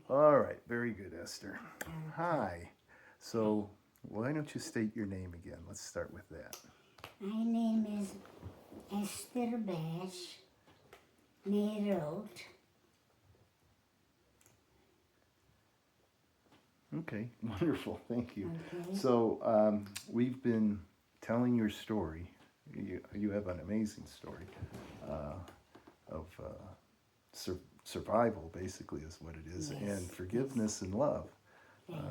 All right, very good, Esther. Hi. So, why don't you state your name again? Let's start with that. My name is Esther Basch, wrote. Okay, wonderful. Thank you. Okay. So, we've been telling your story. You have an amazing story of survival, basically, is what it is, Yes, and forgiveness and love. Thank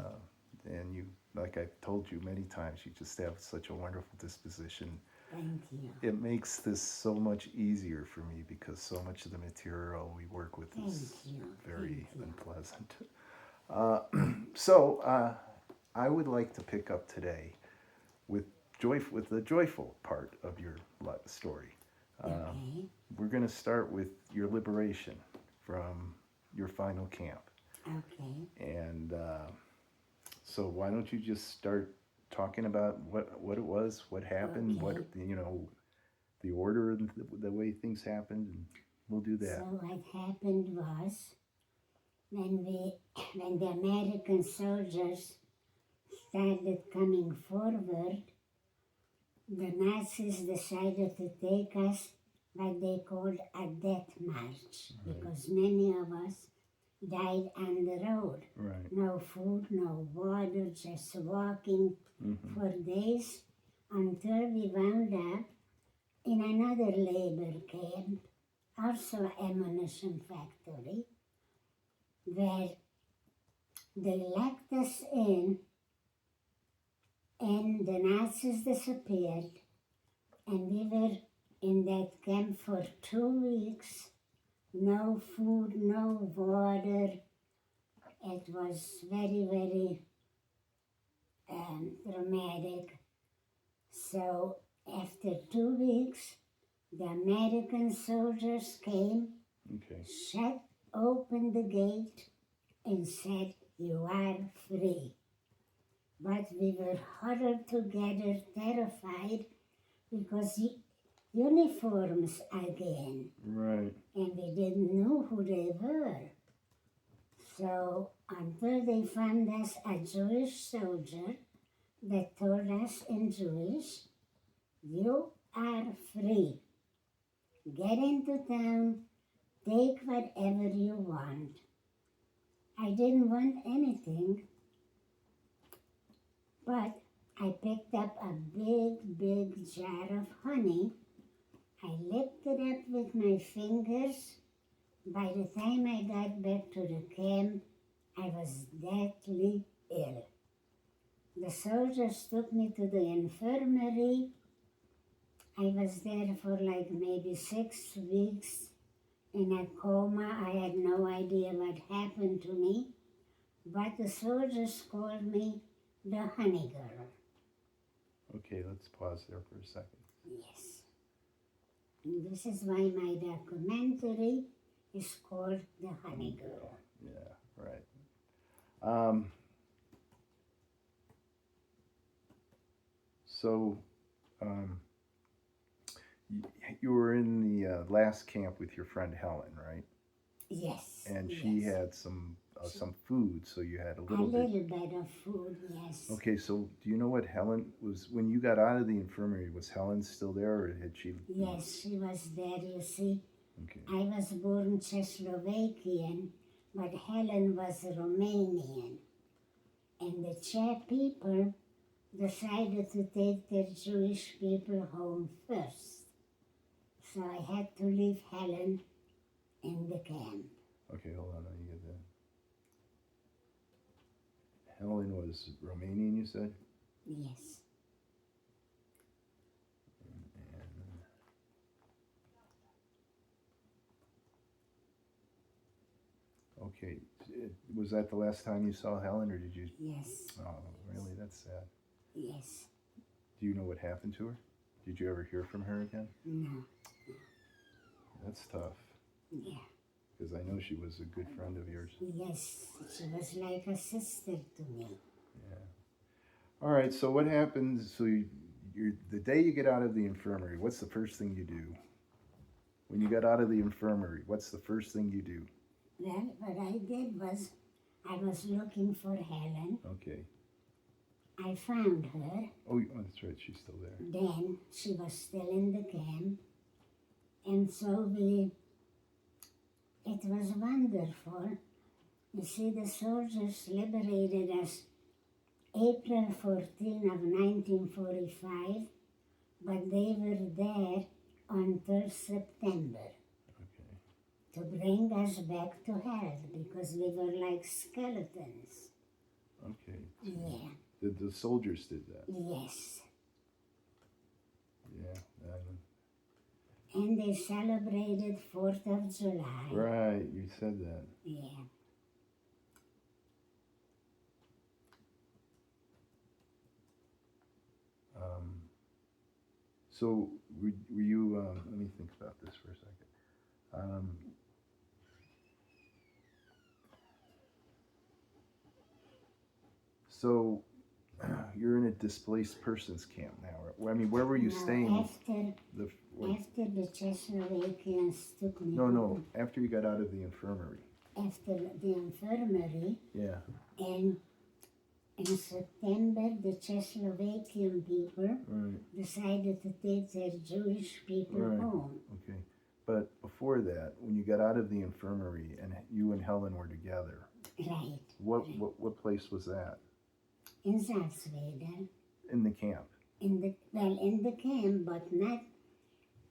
And you, like I've told you many times, you just have such a wonderful disposition. Thank you. It makes this so much easier for me because so much of the material we work with is very unpleasant. So I would like to pick up today with with the joyful part of your story. Okay. We're going to start with your liberation from your final camp. Okay. And so why don't you just start talking about what it was, what happened, what the order and the way things happened, and we'll do that. So what happened was when when the American soldiers started coming forward, the Nazis decided to take us what they called a death march, because many of us died on the road. Right. No food, no water, just walking for days until we wound up in another labor camp, also ammunition factory, where they locked us in and the Nazis disappeared, and we were in that camp for 2 weeks. No food, no water. It was very, very dramatic. So after 2 weeks, the American soldiers came, shut open the gate, and said, "You are free." But we were huddled together, terrified, because uniforms again. Right. And we didn't know who they were. So until they found us a Jewish soldier that told us in Jewish, "You are free. Get into town, take whatever you want." I didn't want anything, but I picked up a big, big jar of honey. I licked it up with my fingers. By the time I got back to the camp, I was deathly ill. The soldiers took me to the infirmary. I was there for like maybe 6 weeks in a coma. I had no idea what happened to me, but the soldiers called me the honey girl. Okay, let's pause there for a second. Yes. And this is why my documentary is called The Honey Girl. Yeah, right. So, you were in the last camp with your friend Helen, right? Yes. And she had some food, so you had a little bit of food, yes. Okay, so do you know what Helen was when you got out of the infirmary? Was Helen still there, or had she? Yes, she was there. You see, okay. I was born Czechoslovakian, but Helen was Romanian, and the Czech people decided to take their Jewish people home first. So I had to leave Helen in the camp. Okay, hold on, you get that. Helen was Romanian, you said? Yes. Okay, was that the last time you saw Helen, or did you? Yes. Oh, really? That's sad. Yes. Do you know what happened to her? Did you ever hear from her again? No. That's tough. Yeah. Because I know she was a good friend of yours. Yes, she was like a sister to me. Yeah. All right, so what happens? So the day you get out of the infirmary, what's the first thing you do? When you got out of the infirmary, what's the first thing you do? Well, what I did was I was looking for Helen. Okay. I found her. Oh, that's right. She's still there. Then she was still in the camp. And so it was wonderful. You see, the soldiers liberated us April 14 of 1945, but they were there until September Okay. to bring us back to health because we were like skeletons. Okay. Yeah. The soldiers did that. Yes. Yeah. And they celebrated 4th of July. Right. You said that. Yeah. So were you? Let me think about this for a second. So you're in a displaced persons camp now. I mean, where were you staying? After the Czechoslovakians took me No, home, after you got out of the infirmary. after the infirmary, Yeah. and in September the Czechoslovakian people Right. decided to take their Jewish people Right. home. Okay. But before that, when you got out of the infirmary and you and Helen were together, Right. what place was that? In Salzwedel, In the camp. in the camp, but not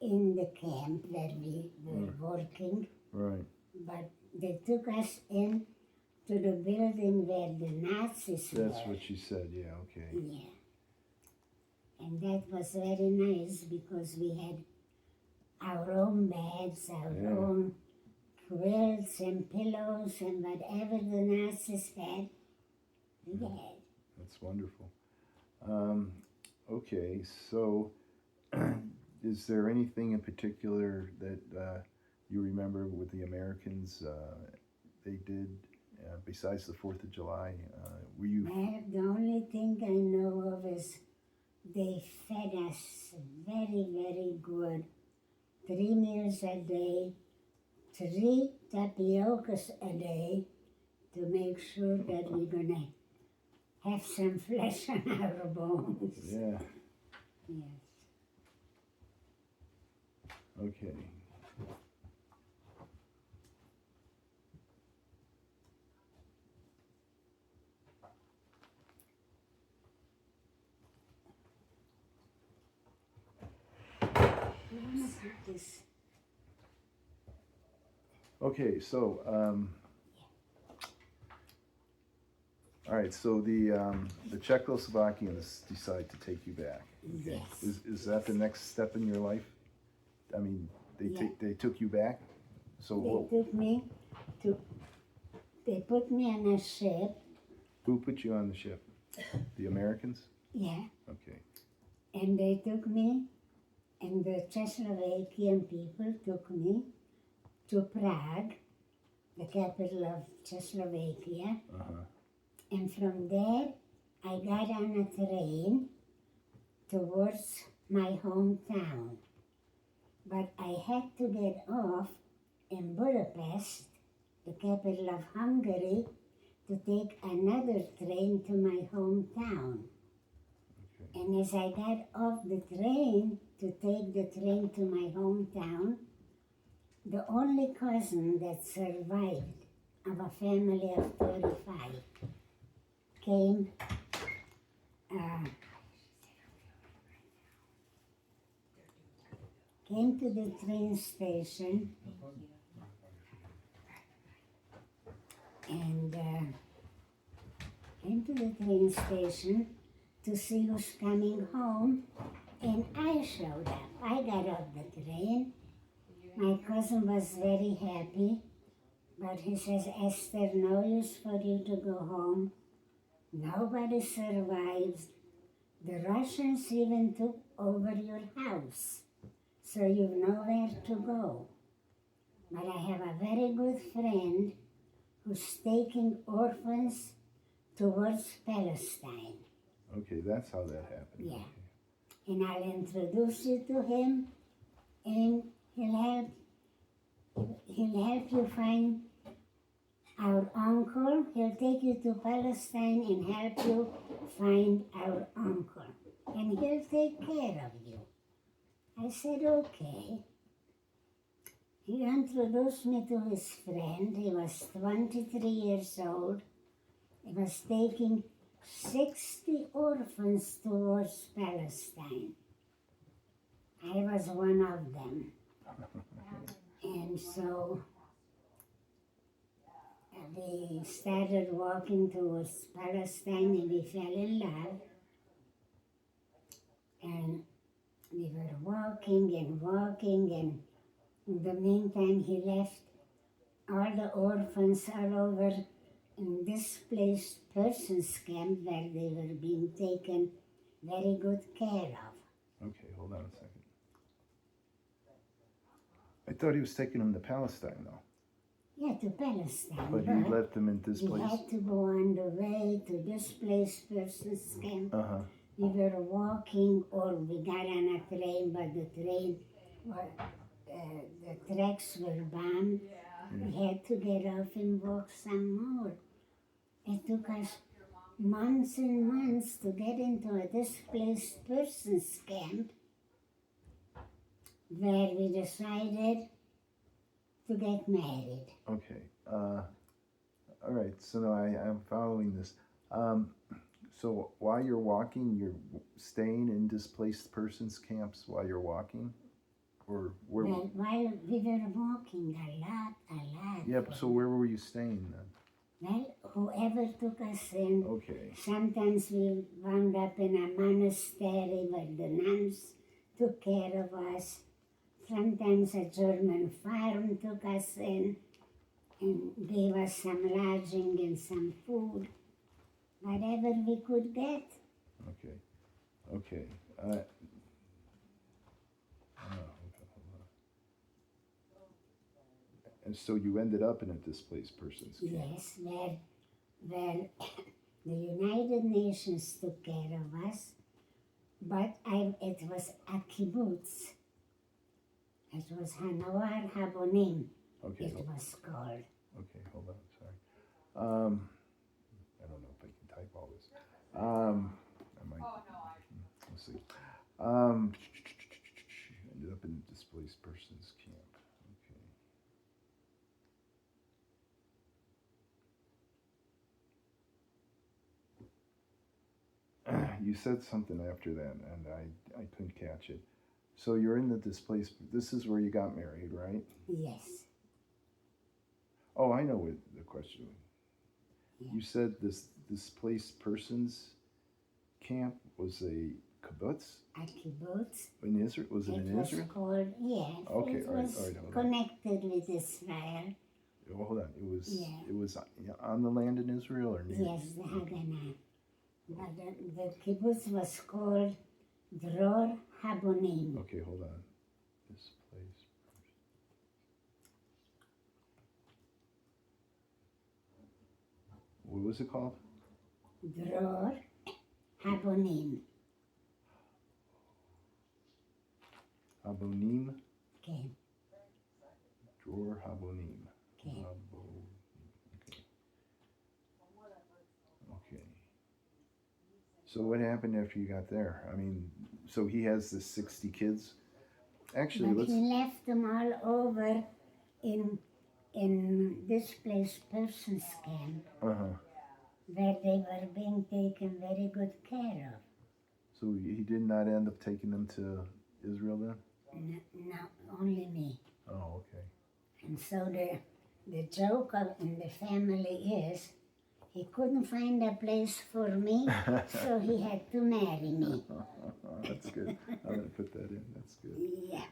in the camp where we were working, Right. but they took us in to the building where the Nazis That's were. what she said. Yeah. Okay. Yeah. And that was very nice because we had our own beds, our Yeah. own quilts and pillows and whatever the Nazis had, we had. That's wonderful. Okay, so is there anything in particular that you remember with the Americans they did besides the 4th of July? Were you? Well, the only thing I know of is they fed us very, very good. 3 meals a day, 3 tapiocas a day to make sure that we're gonna have some flesh on our bones. Yeah. Yes. Okay. You wanna put this? Okay, so all right, so the Czechoslovakians decide to take you back. Okay. Yes. Is that the next step in your life? I mean, Yeah. they took you back. So They put me on a ship. who put you on the ship? The Americans? Yeah. Okay. And they took me, and the Czechoslovakian people took me to Prague, the capital of Czechoslovakia. Uh-huh. And from there, I got on a train towards my hometown. But I had to get off in Budapest, the capital of Hungary, to take another train to my hometown. Okay. And as I got off the train to take the train to my hometown, the only cousin that survived of a family of 35 came to the train station and came to the train station to see who's coming home, and I showed up. I got off the train. My cousin was very happy, but he says, Esther, no use for you to go home. Nobody survives. The Russians even took over your house, so you've nowhere to go. But I have a very good friend who's taking orphans towards Palestine. Okay, that's how that happened. Yeah. Okay. And I'll introduce you to him, and he'll help you find Our uncle, he'll take you to Palestine and help you find our uncle. And he'll take care of you. I said, okay. He introduced me to his friend. He was 23 years old. He was taking 60 orphans towards Palestine. I was one of them. And so we started walking towards Palestine and we fell in love. And we were walking, and in the meantime he left all the orphans all over in displaced persons camp where they were being taken very good care of. Okay, hold on a second. I thought he was taking them to Palestine, though. Yeah, to Palestine. But he left them in this we place. had to go on the way to displaced persons camp. Uh-huh. We were walking or we got on a train, but the train, the tracks were bombed. We had to get off and walk some more. It took us months and months to get into a displaced persons camp where we decided to get married. Okay. All right. So now I'm following this. So while you're walking, you're staying in displaced persons camps while you're walking, or where? Well, while we were walking a lot. Yeah. So where were you staying then? Well, whoever took us in. Okay. Sometimes we wound up in a monastery where the nuns took care of us. Sometimes a German farm took us in and gave us some lodging and some food, whatever we could get. Okay. Okay. And so you ended up in a displaced persons camp. Yes, where the United Nations took care of us, but it was a kibbutz. It was Hanoar Habonim, Okay. it was called. Okay, hold on, sorry. I don't know if I can type all this. I might. Let's see. Ended up in a displaced persons camp. Okay. You said something after that, and I couldn't catch it. So you're in the displaced. This is where you got married, right? Yes. Oh, I know what the question was. Yeah. You said this displaced persons camp was a kibbutz A kibbutz. in Israel. Was it in Israel? It was called, yes. Okay, it all right, was hold on. connected with Israel. Oh, hold on. Yeah. It was on the land in Israel or near? Yes, the Hagana. But the kibbutz was called Dror Habonim. Okay, hold on. Displaced. What was it called? Dror Habonim. Habonim. Okay. Dror Habonim. Okay. Okay. Okay. So what happened after you got there? I mean, so he has the 60 kids. Actually, But let's. he left them all over in displaced persons camp Uh-huh. where they were being taken very good care of. So he did not end up taking them to Israel then? No, only me. Oh, okay. And so the joke in the family is he couldn't find a place for me, so he had to marry me. That's good. I'm going to put that in. That's good. Yeah.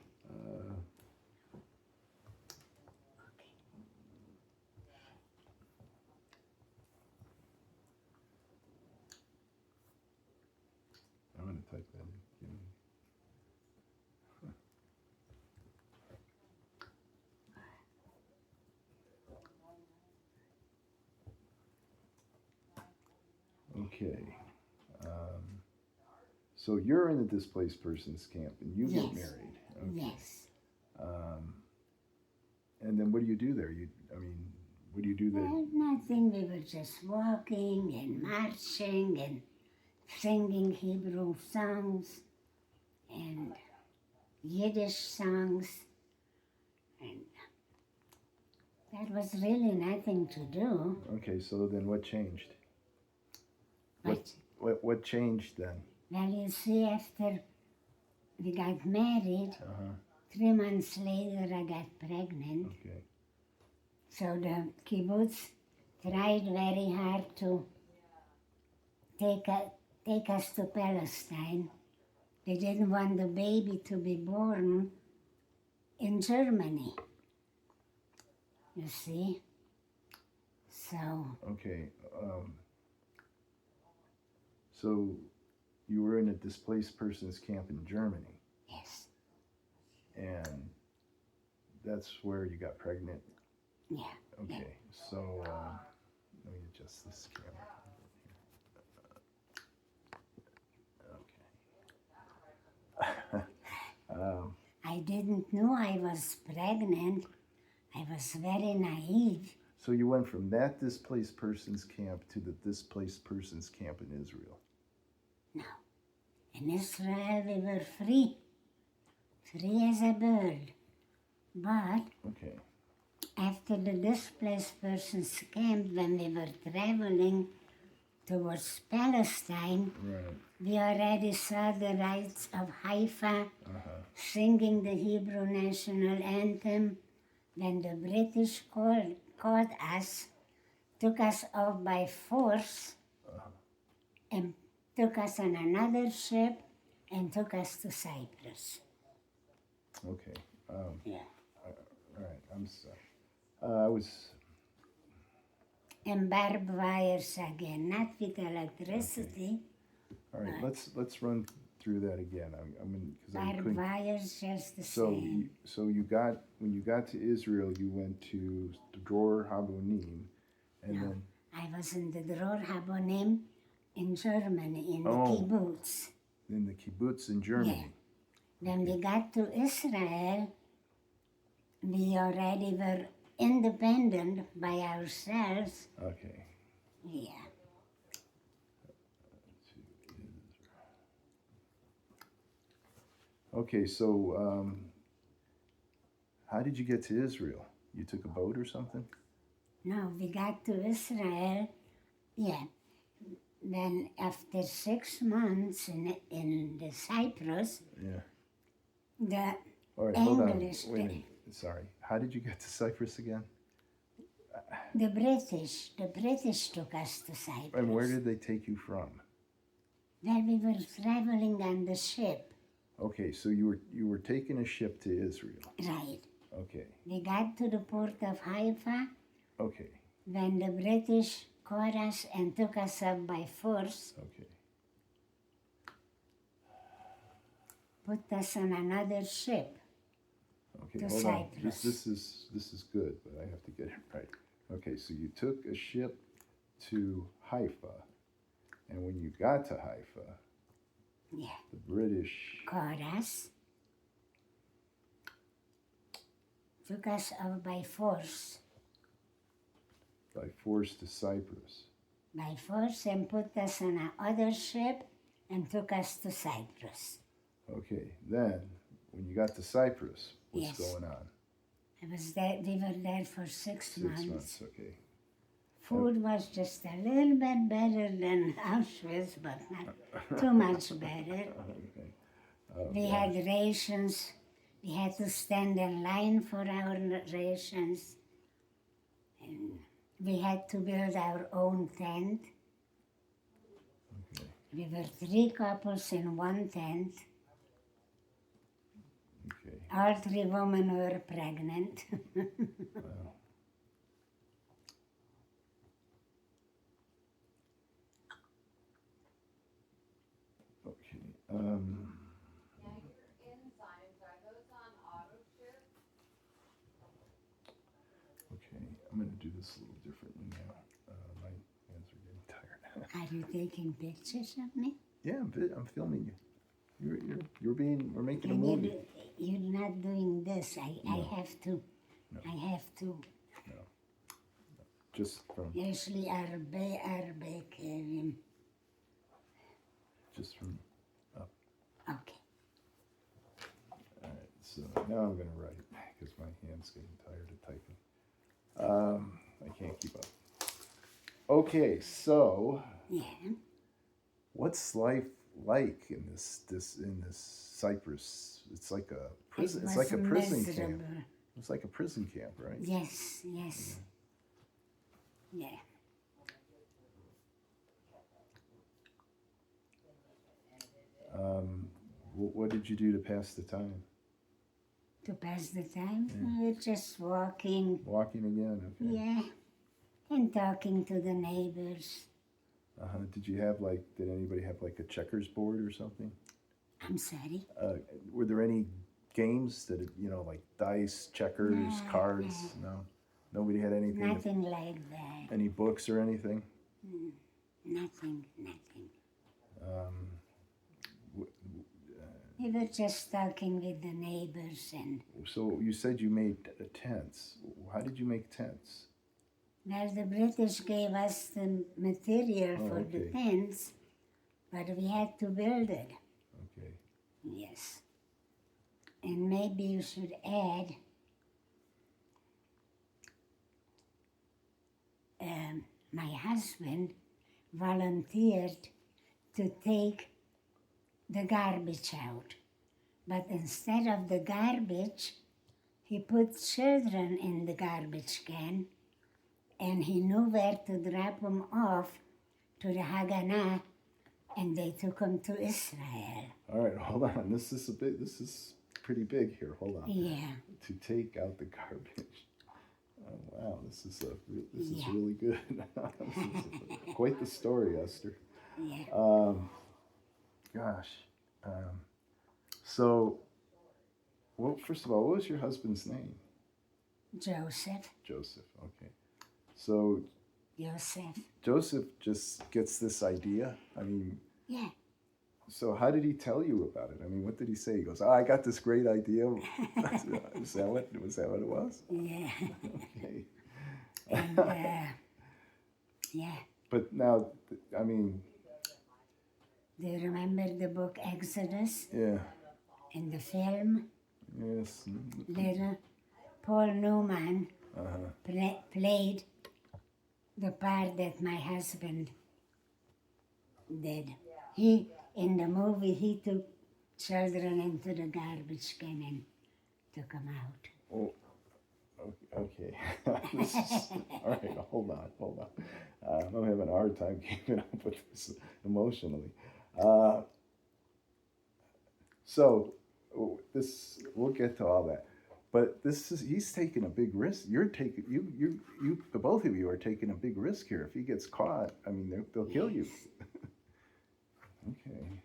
I'm going to type that in. Give me- Okay. So you're in the displaced persons camp and you get Yes. married. Okay. Yes. And then what do you do there? I mean, What do you do there? Well, nothing. We were just walking and marching and singing Hebrew songs and Yiddish songs. And that was really nothing to do. Okay, so then what changed? But, What changed then? well, you see, after we got married, Uh-huh. 3 months later I got pregnant. Okay. So the kibbutz tried very hard to take us to Palestine. They didn't want the baby to be born in Germany, you see. So, Okay. So you were in a displaced persons camp in Germany, yes, and that's where you got pregnant. yeah. Okay. So let me adjust this camera. Okay. I didn't know I was pregnant. I was very naive. So you went from that displaced persons camp to the displaced persons camp in Israel. No. In Israel we were free as a bird. But Okay. after the displaced persons camp, when we were traveling towards Palestine, Right. we already saw the lights of Haifa, Uh-huh. singing the Hebrew national anthem. When the British caught us, took us off by force, and took us on another ship, and took us to Cyprus. Okay. Yeah. All right. I'm sorry. I was. And barbed wires again, not with electricity. All right. Let's run through that again. I'm because I Barbed couldn't. wires just the So same. when you got to Israel, you went to the Dror Habonim, and then I was in the Dror Habonim in Germany, in the Oh. kibbutz. in the kibbutz in Germany. When we got to Israel, we already were independent by ourselves. Okay. Yeah. Okay. So how did you get to Israel? You took a boat or something? No, we got to Israel, yeah. Then after 6 months in the Cyprus, Yeah. the All right. Hold on. English, Wait a minute. Sorry. How did you get to Cyprus again? the British took us to Cyprus. And where did they take you from? Well, we were traveling on the ship, Okay. So you were taking a ship to Israel. right. Okay. We got to the port of Haifa Okay. when the British caught us and took us up by force, Okay. put us on another ship. Okay, To hold on. Cyprus. This is good, but I have to get it right. Okay, so you took a ship to Haifa, and when you got to Haifa, Yeah. the British Caught us, took us up by force, by force to Cyprus. and put us on another ship and took us to Cyprus. Okay, then when you got to Cyprus, what's Yes. going on? We were there for 6 6 months. Okay. Food was just a little bit better than Auschwitz, but not too much better. Okay. We had rations. We had to stand in line for our rations. And we had to build our own tent. Okay. We were 3 couples in one tent. Okay. All 3 women were pregnant. Wow. Okay. Okay, I'm going to do this a little differently now. My hands are getting tired. Are you taking pictures of me? Yeah, I'm filming you. We're making a And movie. you're not doing this. I No. have to. No. I have to. No. Just from יש לי הרבה כאבים. just from. אוקיי. All right. So now I'm gonna write because my hand's getting tired of typing. I can't keep up. Okay, so Yeah. what's life like in this Cyprus? It's like a prison. It It's was like a prison camp. miserable. It's like a prison camp, right? Yes, yes. Yeah. What did you do to pass the time? To pass the time, Yeah. we were just walking. Walking again. Okay. Yeah. And talking to the neighbors. Did you have did anybody have like a checkers board or something? I'm sorry. Were there any games that, like dice, checkers, No, cards? No. Nobody had anything. Nothing like that. Any books or anything? Nothing. Um, We were just talking with the neighbors, and so you said you made tents. How did you make tents? well, the British gave us the material Oh, for the okay. tents, but we had to build it. Okay. Yes. And maybe you should add my husband volunteered to take the garbage out. But instead of the garbage, he put children in the garbage can, and he knew where to drop them off to the Hagana, and they took them to Israel. All right, hold on. This is pretty big here. Hold on. Yeah. To take out the garbage. Oh, wow, this is Yeah. really good. This is quite the story, Esther. Yeah. Gosh. So, well, first of all, what was your husband's name? Joseph. Joseph. Okay. So Joseph just gets this idea. I mean, Yeah. so how did he tell you about it? I mean, what did he say? He goes, "Oh, I got this great idea." Was that what it was? Yeah. Okay. And, yeah. But now, I mean, Do you remember the book Exodus? yeah. In the film, Yes. little Paul Newman Uh-huh. played the part that my husband did. In the movie, he took children into the garbage can and took them out. Oh, okay. All right, hold on. I'm having a hard time keeping up with this emotionally. So we'll get to all that. But he's taking a big risk. You're taking, the both of you are taking a big risk here. If he gets caught, I mean, they'll kill you. Okay.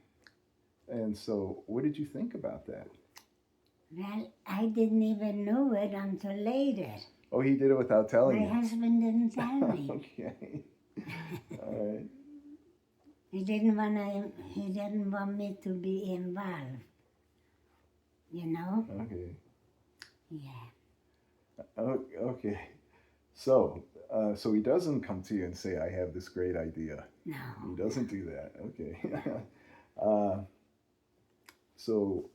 And so what did you think about that? Well, I didn't even know it until later. Oh, he did it without telling My you? husband didn't tell me. Okay. All right. He didn't want me to be involved. You know? Okay. Yeah. Okay. So he doesn't come to you and say, "I have this great idea." No. He doesn't do that. Okay. So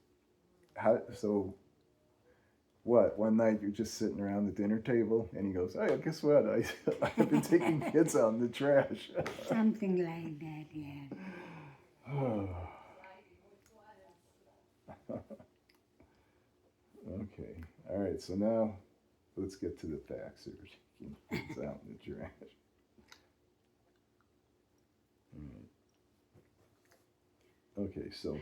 what? One night you're just sitting around the dinner table and he goes, "Hey, guess what? I've been taking kids out in the trash." Something like that, yeah. Okay. All right. So now let's get to the facts. You're taking kids out in the trash. All right. Okay. So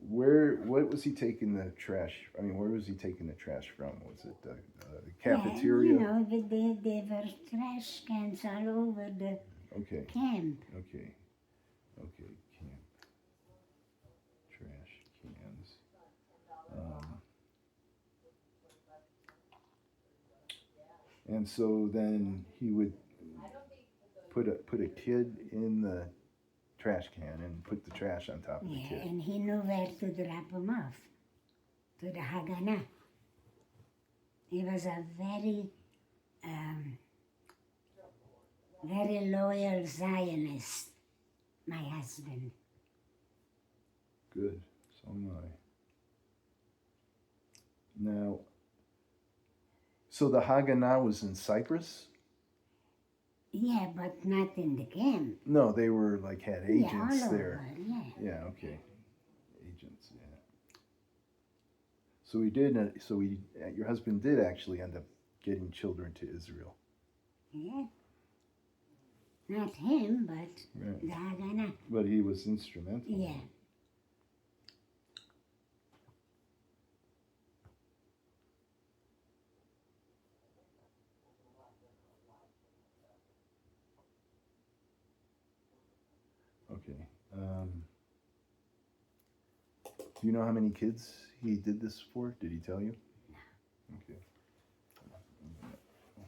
what was he taking the trash? I mean, where was he taking the trash from? Was it the cafeteria? Yeah, you know, there were trash cans all over the Okay. camp. Okay. Camp. Trash cans. And so then he would put a kid in the trash can and put the trash on top of the Yeah, kid. and he knew where to drop them off, to the Hagana. He was a very, very loyal Zionist, my husband. Good. So am I. Now, so the Hagana was in Cyprus? Yeah, but not in the camp. No, they were like had agents all there. over, yeah. Yeah, okay. Agents, yeah. So he did. Your husband did actually end up getting children to Israel. Yeah. Not him, but Right. the Hagana. But he was instrumental. Yeah. Okay. Do you know how many kids he did this for? Did he tell you? No. Okay.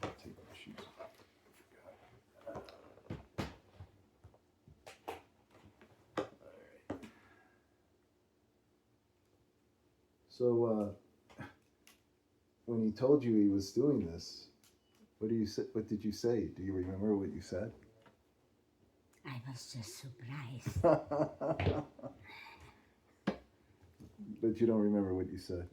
I'll take my shoes off. I forgot. All right. So, when he told you he was doing this, what did you say? Do you remember what you said? I was just surprised. But you don't remember what you said.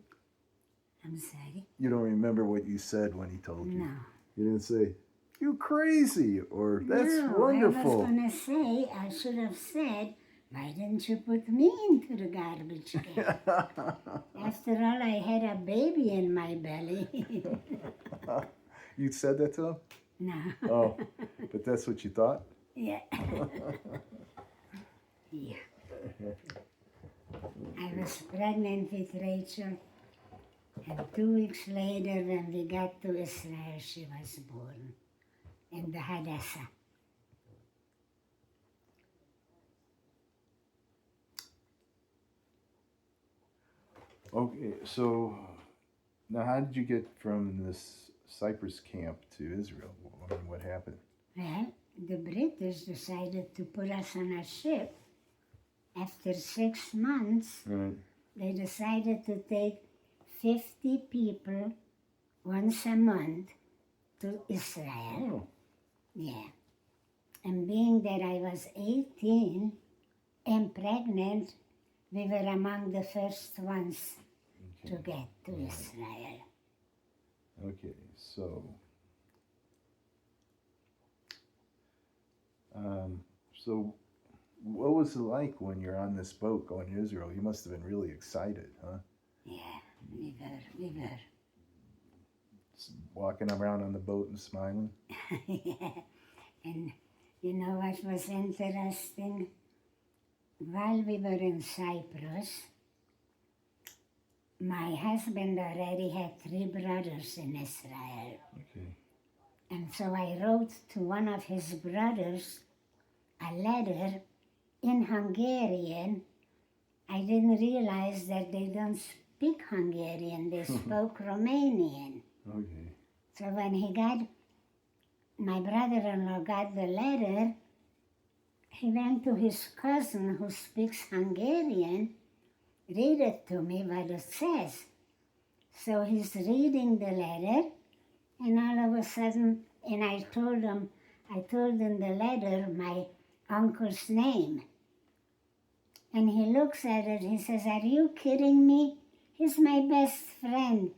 I'm sorry? You don't remember what you said when he told you. No. You didn't say, "You crazy," or "That's no, wonderful." I was going to say, I should have said, why didn't you put me into the garbage can? After all, I had a baby in my belly. You said that to him? No. Oh, but that's what you thought? Yeah. Yeah. I was pregnant with Rachel, and 2 weeks later, when we got to Israel, she was born in the Hadassah. Okay, so now how did you get from this Cyprus camp to Israel? I mean, what happened? Well, the British decided to put us on a ship. After 6 months, Right. they decided to take 50 people once a month to Israel. Oh, Yeah. And being that I was 18 and pregnant, we were among the first ones to get to Israel. okay, so so what was it like when you're on this boat going to Israel? You must have been really excited, huh? Yeah, we were. Walking around on the boat and smiling? Yeah. And you know what was interesting? While we were in Cyprus, my husband already had 3 brothers in Israel. Okay. And so I wrote to one of his brothers a letter in Hungarian. I didn't realize that they don't speak Hungarian, they spoke Romanian. Okay. So when my brother-in-law got the letter, he went to his cousin who speaks Hungarian, read it to me what it says. So he's reading the letter, and all of a sudden, and I told in the letter my uncle's name. And he looks at it, he says, "Are you kidding me? He's my best friend.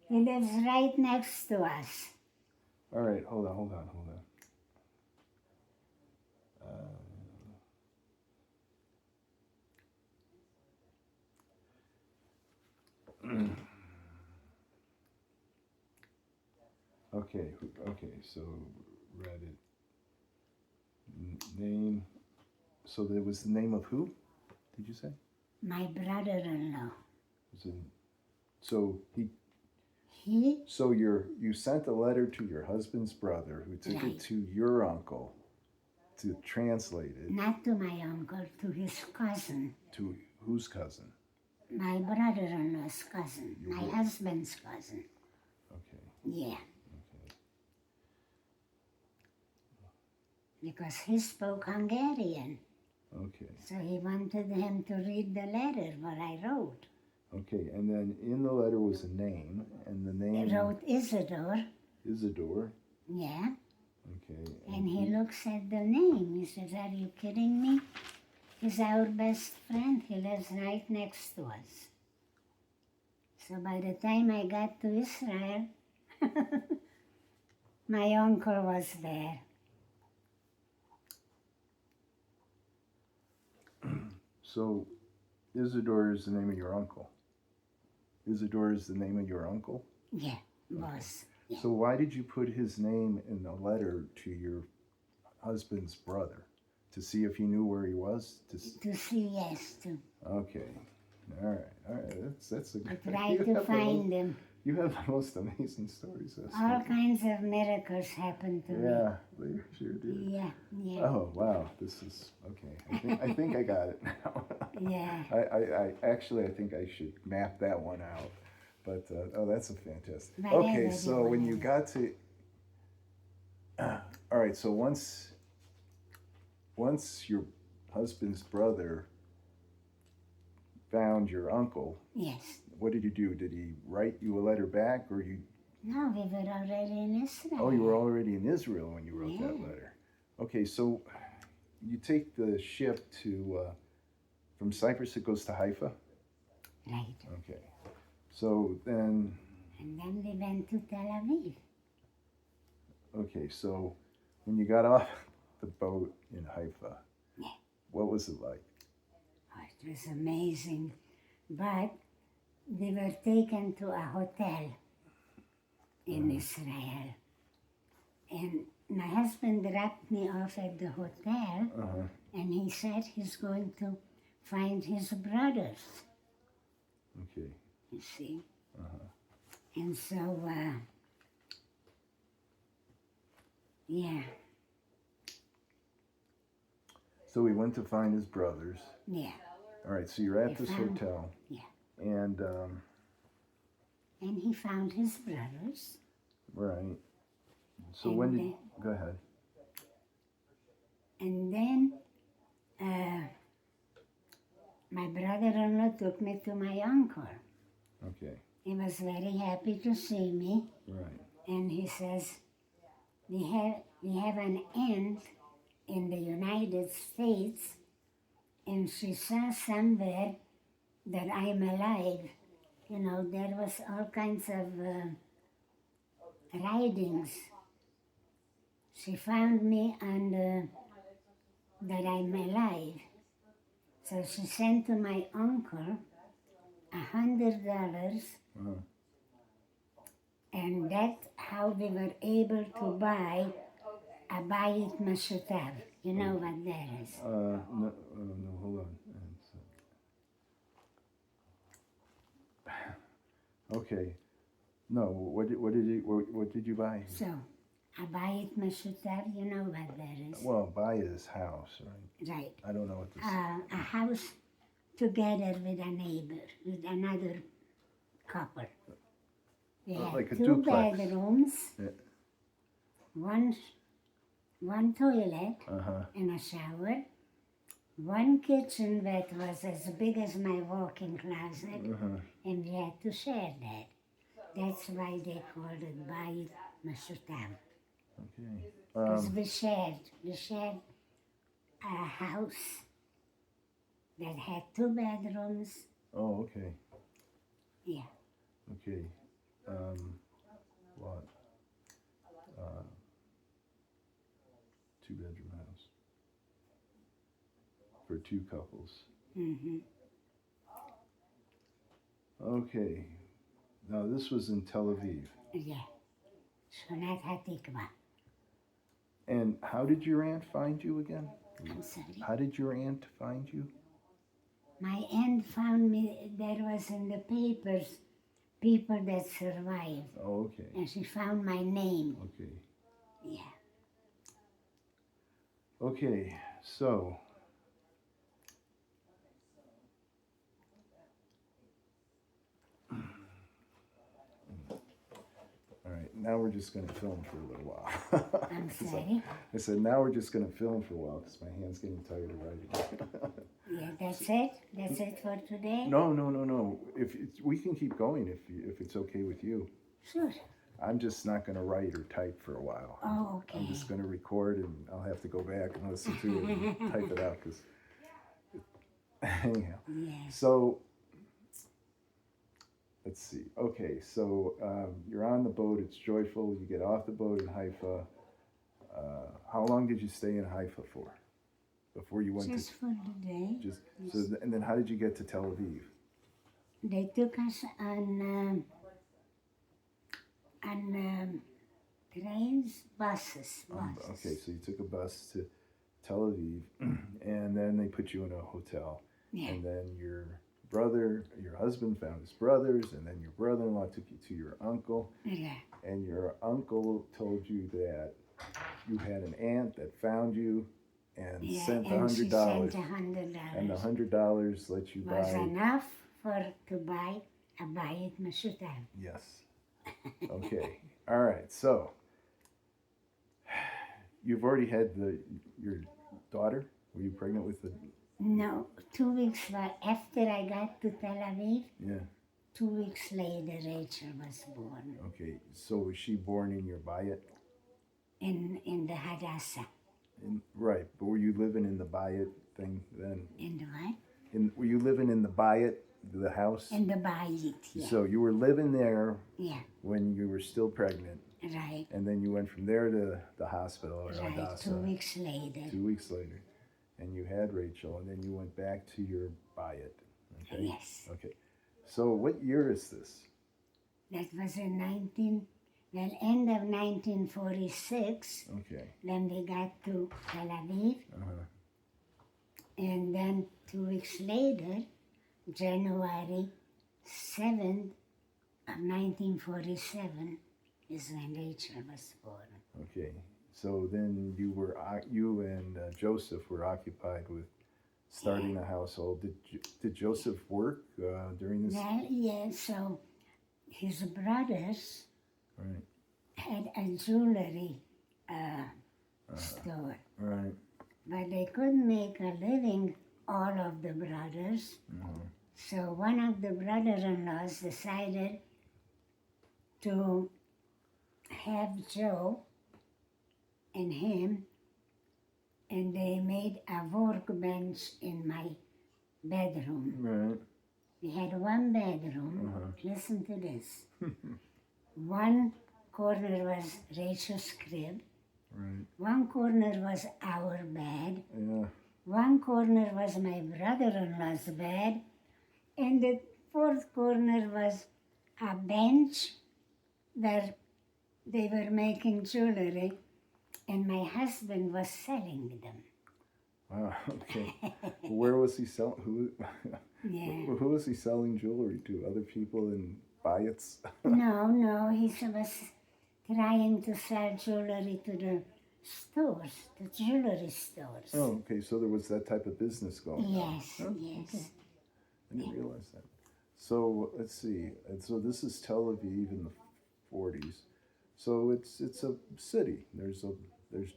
He lives right next to us." All right, hold on. Okay, so read it. Name. So there was the name of who? Did you say? My brother-in-law. So you sent a letter to your husband's brother who took Right. it to your uncle to translate it. Not to my uncle, to his cousin. To whose cousin? My brother-in-law's cousin, my husband's cousin. Okay. Yeah. Because he spoke Hungarian. Okay. So he wanted him to read the letter, what I wrote. Okay, and then in the letter was a name, and the He name wrote Isidore. Isidore. Yeah. Okay. And he looks at the name. He says, "Are you kidding me? He's our best friend. He lives right next to us." So by the time I got to Israel, my uncle was there. So Isidore is the name of your uncle. Isidore is the name of your uncle? Yeah, was. Yeah. So why did you put his name in the letter to your husband's brother? To see if he knew where he was? To see, yes, to Okay. All right. That's a good. try to find him. You have the most amazing stories. All kinds of miracles happened to me. Yeah, they sure did. Yeah, yeah. Oh wow, this is okay. I think I got it now. Yeah. I think I should map that one out. But oh, that's a fantastic. But Okay, everybody so when you went. got to, all right, so once your husband's brother found your uncle, Yes. what did you do? Did he write you a letter back, or you? No, we were already in Israel. Oh, you were already in Israel when you wrote that Yeah. letter. Okay, so you take the ship to from Cyprus. It goes to Haifa. Right. Okay, so then And then we went to Tel Aviv. okay, so when you got off the boat in Haifa, Yeah. what was it like? Oh, it was amazing. But we were taken to a hotel in Israel. And my husband dropped me off at the hotel, Uh-huh. and he said he's going to find his brothers, Okay. you see. Uh-huh. And so, yeah, So we went to find his brothers. yeah. All right, so you're at We this found- hotel. yeah. And And he found his brothers. right. So And when did then- go ahead? And then my brother-in-law took me to my uncle. Okay. He was very happy to see me. Right. And he says, we have an aunt in the United States, and she saw somewhere that I'm alive. You know, there was all kinds of writings. She found me on that I'm alive. So she sent to my uncle $100, Uh-huh. and that's how we were able to buy a bayit mashutav. You know what that is? No, hold on. Okay. No, what did you buy? So, a bayit mashutav, you know what that is? Well, buy his house, right? Right. I don't know what this. A house together with a neighbor, with another couple. We had like a two duplex. bedrooms, Yeah. one toilet Uh-huh. and a shower, one kitchen that was as big as my walk-in closet, Uh-huh. and we had to share that. That's why they called it Bayit Mashutav. Okay. Because we shared a house that had two bedrooms. Oh, okay. Yeah, Okay. What? Two-bedroom house for two couples. mm-hmm. Okay. Now this was in Tel Aviv. Yeah. Shonat HaTikva. And how did your aunt find you again? I'm sorry. How did your aunt find you? My aunt found me, there was in the papers, people that survived. Oh, okay. And she found my name. Okay. Yeah. Okay, so all right, now we're just going to film for a little while. I'm sorry. I said now we're just going to film for a while because my hand's getting tired of writing. Yeah, that's it. That's it for today. No. We can keep going if it's okay with you. Sure. I'm just not going to write or type for a while. Oh, okay. I'm just going to record, and I'll have to go back and listen to it and type it out. Because anyhow, Yes. so let's see. Okay, so you're on the boat. It's joyful. You get off the boat in Haifa. How long did you stay in Haifa for? Before you went Just for the day. just so, and then how did you get to Tel Aviv? They took us on trains, buses. Okay, so you took a bus to Tel Aviv, and then they put you in a hotel, Yeah. and then your husband found his brothers, and then your brother-in-law took you to your uncle, Yeah. and your uncle told you that you had an aunt that found you and Yeah, sent and she $100, sent $100. and the $100 let you Was buy. enough to buy a bayit mashutam. Yes. Okay. All right. So you've already had your daughter. Were you pregnant with the? No, 2 weeks after I got to Tel Aviv, Yeah. 2 weeks later Rachel was born Okay. So was she born in your bayit? in the Hadassah. Right. But were you living in the bayit thing then? In the what? Were you living in the bayit, the house? In the bayit, yeah. So you were living there Yeah, when you were still pregnant, right. and then you went from there to the hospital or Right, Hadassah 2 weeks later. 2 weeks later, and you had Rachel, and then you went back to your bayit. Okay. Yes. Okay. So what year is this? That was in end of 1946. Okay. Then we got to Tel Aviv. Uh-huh. And then 2 weeks later, January 7th of 1947 is when Rachel was born. Okay. So then you and Joseph were occupied with starting a household. Did Joseph work during this? Well, yeah, so his brothers Right. had a jewelry store, Right. but they couldn't make a living, all of the brothers. Mhm. So one of the brother-in-laws decided to have Joe and him, and they made a workbench in my bedroom. Right. We had one bedroom. Uh-huh. Listen to this. One corner was Rachel's crib. Right. One corner was our bed. Yeah. One corner was my brother-in-law's bed. And the fourth corner was a bench where they were making jewelry, and my husband was selling them. Wow. Okay. Where was he selling? Yeah. Who was he selling jewelry to? Other people in bayits? No, he was trying to sell jewelry to the stores, the jewelry stores. Oh, okay. So there was that type of business going on. Yes, Oh, yes. okay. I didn't realize that. So let's see. And so this is Tel Aviv in the 40s. So it's a city. There's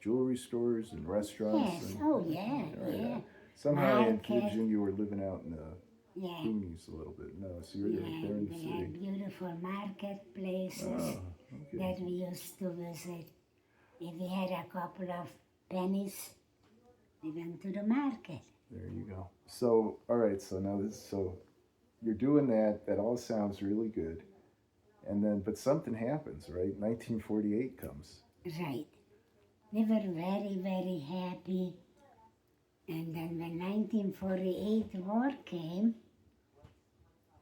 jewelry stores and restaurants. Yes, And, oh yeah, right, yeah. Somehow I Market. envisioned you were living out in the Yeah. boonies a little bit. No, so you're Yeah, right there in the they had city. beautiful marketplaces Oh, okay. that we used to visit. If we had a couple of pennies, we went to the market. There you go. So, all right. So you're doing that. That all sounds really good. And then, but something happens, right? 1948 comes. Right. We were very, very happy. And then when 1948 war came,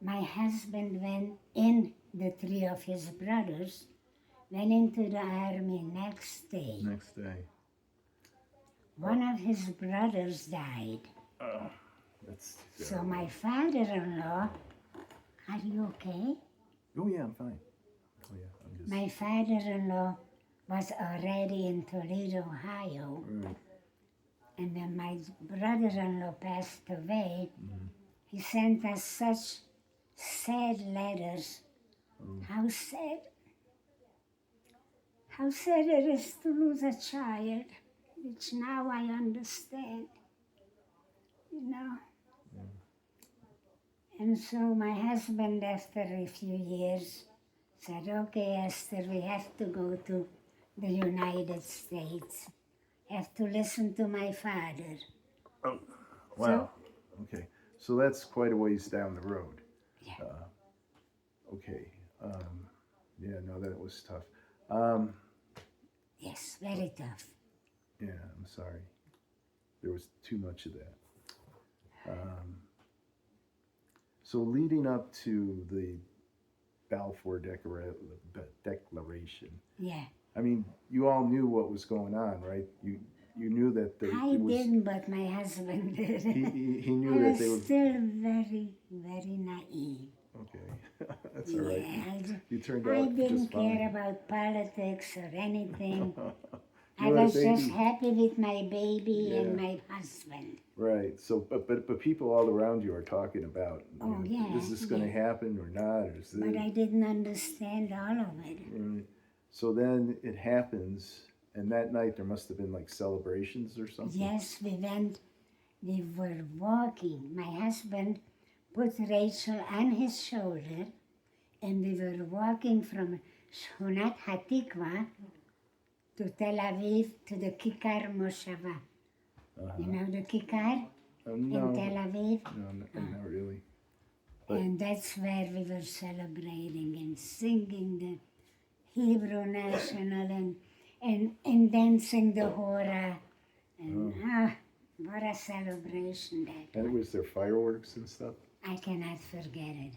my husband went in, the three of his brothers, went into the army next day. Next day. One of his brothers died. Oh, that's So my father-in-law, are you okay? Oh yeah, I'm fine. Oh yeah, I'm just. My father-in-law was already in Toledo, Ohio. Right. And when my brother-in-law passed away, he sent us such sad letters. How sad. How sad it is to lose a child, which now I understand. You know, And so my husband, after a few years, said, okay, Esther, we have to go to the United States. Have to listen to my father. Oh, wow. Okay. So that's quite a ways down the road. Yeah. Okay. Yeah, no, that was tough. Um, Yes, very tough. yeah, I'm sorry. There was too much of that. So leading up to the Balfour Declaration, Yeah. I mean, you all knew what was going on, right? You knew that I didn't, but my husband did. he knew I that was they were still very, very naive. okay. That's all right. Yeah, You turned I out didn't just care fine. about politics or anything. I You had a was just baby. happy with my baby and Yeah. my husband. Right. So, but people all around you are talking about, you Oh, know, yeah, is this going to yeah. happen or not? Or is But this, I didn't understand all of it. right. So then it happens, and that night there must have been like celebrations or something. Yes, we were walking. My husband put Rachel on his shoulder, and we were walking from Shonat Hatikva to Tel Aviv to the Kikar Moshava. You know the Kikar No, in Tel Aviv? no, not really. But- And that's where we were celebrating and singing the Hebrew national and dancing the hora. And what a celebration that And was. was there fireworks and stuff? I cannot forget it.